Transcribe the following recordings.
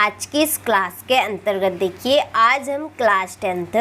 आज की इस क्लास के अंतर्गत देखिए, आज हम क्लास 10th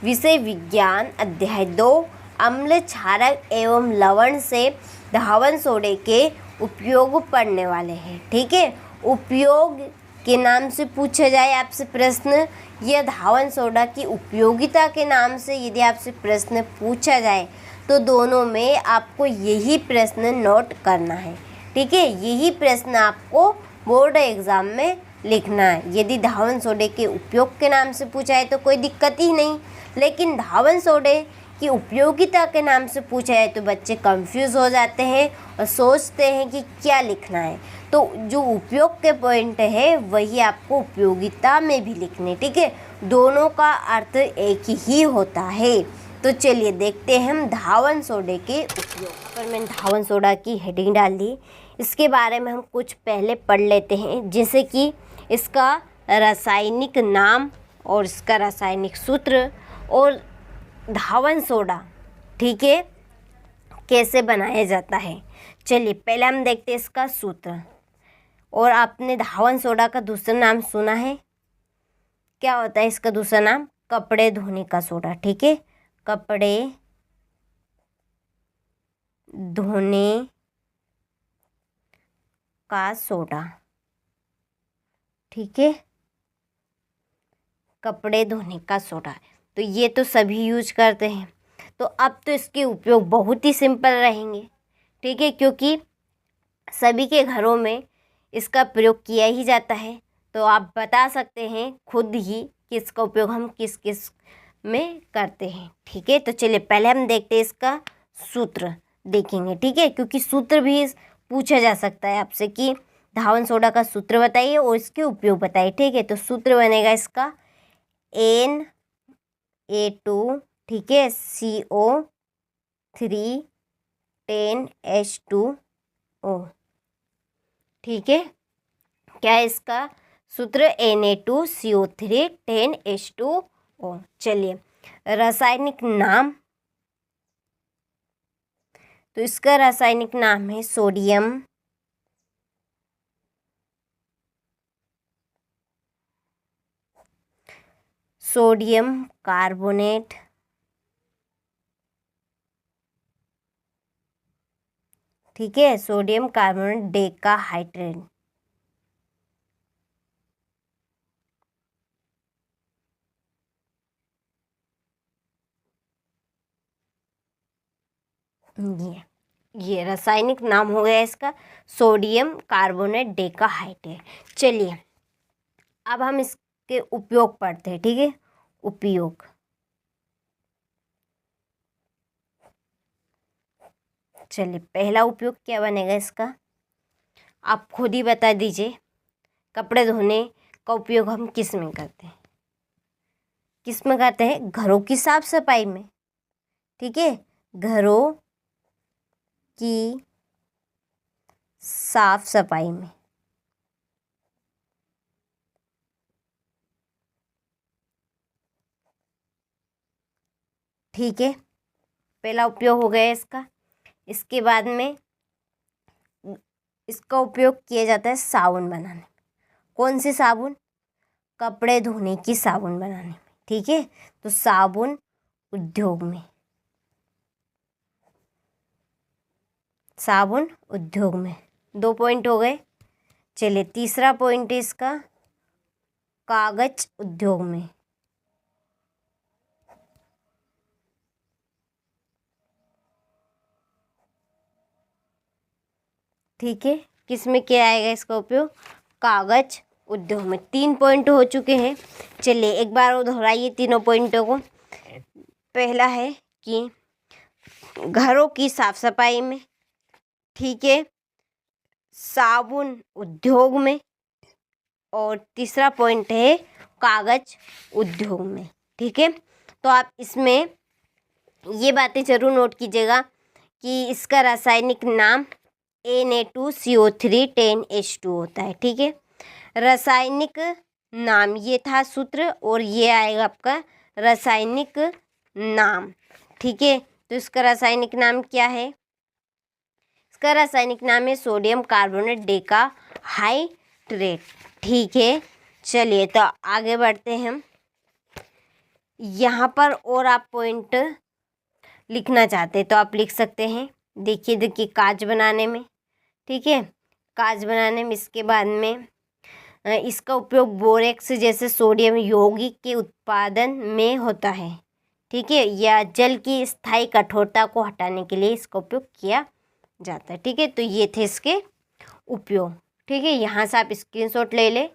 विषय विज्ञान अध्याय 2 अम्ल क्षारक एवं लवण से धावन सोडे के उपयोग पढ़ने वाले हैं। ठीक है, उपयोग के नाम से पूछा जाए आपसे प्रश्न या धावन सोडा की उपयोगिता के नाम से यदि आपसे प्रश्न पूछा जाए तो दोनों में आपको यही प्रश्न नोट करना है। ठीक है, यही प्रश्न आपको बोर्ड एग्ज़ाम में लिखना है। यदि धावन सोडे के उपयोग के नाम से पूछा है तो कोई दिक्कत ही नहीं, लेकिन धावन सोडे की उपयोगिता के नाम से पूछा है तो बच्चे कंफ्यूज हो जाते हैं और सोचते हैं कि क्या लिखना है। तो जो उपयोग के पॉइंट है वही आपको उपयोगिता में भी लिखने। ठीक है, दोनों का अर्थ एक ही होता है। तो चलिए देखते हैं हम धावन सोडे के उपयोग पर। मैंने धावन सोडा की हेडिंग डाल दी, इसके बारे में हम कुछ पहले पढ़ लेते हैं, जैसे कि इसका रासायनिक नाम और इसका रासायनिक सूत्र और धावन सोडा ठीक है कैसे बनाया जाता है। चलिए पहले हम देखते हैं इसका सूत्र। और आपने धावन सोडा का दूसरा नाम सुना है, क्या होता है इसका दूसरा नाम? कपड़े धोने का सोडा। ठीक है, कपड़े धोने का सोडा। ठीक है, कपड़े धोने का सोडा, तो ये तो सभी यूज करते हैं। तो अब तो इसके उपयोग बहुत ही सिंपल रहेंगे। ठीक है, क्योंकि सभी के घरों में इसका प्रयोग किया ही जाता है। तो आप बता सकते हैं खुद ही कि इसका उपयोग हम किस किस में करते हैं। ठीक है, तो चलिए पहले हम देखते हैं इसका सूत्र देखेंगे। ठीक है, क्योंकि सूत्र भी पूछा जा सकता है आपसे कि धावन सोडा का सूत्र बताइए और इसके उपयोग बताइए। ठीक है, तो सूत्र बनेगा इसका Na2 ठीक है CO3 10H2O। ठीक है, क्या है इसका सूत्र? Na2 CO3 10H2O। चलिए रासायनिक नाम, तो इसका रासायनिक नाम है सोडियम कार्बोनेट। ठीक है, सोडियम कार्बोनेट डेकाहाइड्रेट। ये रासायनिक नाम हो गया इसका सोडियम कार्बोनेट डेकाहाइड्रेट। चलिए अब हम इसके उपयोग पढ़ते हैं। ठीक है, उपयोग। चलिए पहला उपयोग क्या बनेगा इसका, आप खुद ही बता दीजिए। कपड़े धोने का उपयोग हम किस में करते हैं? किस में करते हैं? घरों की साफ सफाई में। ठीक है, घरों की साफ सफाई में। ठीक है, पहला उपयोग हो गया इसका। इसके बाद में इसका उपयोग किया जाता है साबुन बनाने में। कौन सी साबुन? कपड़े धोने की साबुन बनाने में। ठीक है, तो साबुन उद्योग में, साबुन उद्योग में। 2 पॉइंट हो गए। चलिए तीसरा पॉइंट है इसका कागज उद्योग में। ठीक है, किस में किया आएगा इसका उपयोग? कागज उद्योग में। 3 पॉइंट हो चुके हैं। चलिए एक बार और दोहराइए तीनों पॉइंटों को। पहला है कि घरों की साफ सफाई में। ठीक है, साबुन उद्योग में। और तीसरा पॉइंट है कागज उद्योग में। ठीक है, तो आप इसमें ये बातें जरूर नोट कीजिएगा कि इसका रासायनिक नाम Na2 CO3 10H2 होता है। ठीक है, रासायनिक नाम ये था सूत्र और ये आएगा आपका रासायनिक नाम। ठीक है, तो इसका रासायनिक नाम क्या है? इसका रासायनिक नाम है सोडियम कार्बोनेट डेकाहाइड्रेट। ठीक है, चलिए तो आगे बढ़ते हैं हम। यहाँ पर और आप पॉइंट लिखना चाहते हैं तो आप लिख सकते हैं। देखिए कांच बनाने में, ठीक है, कांच बनाने में इसके बाद में इसका उपयोग बोरेक्स जैसे सोडियम यौगिक के उत्पादन में होता है, ठीक है, या जल की स्थायी कठोरता को हटाने के लिए इसका उपयोग किया जाता है, ठीक है। तो ये थे इसके उपयोग, ठीक है। यहाँ से आप स्क्रीनशॉट ले लें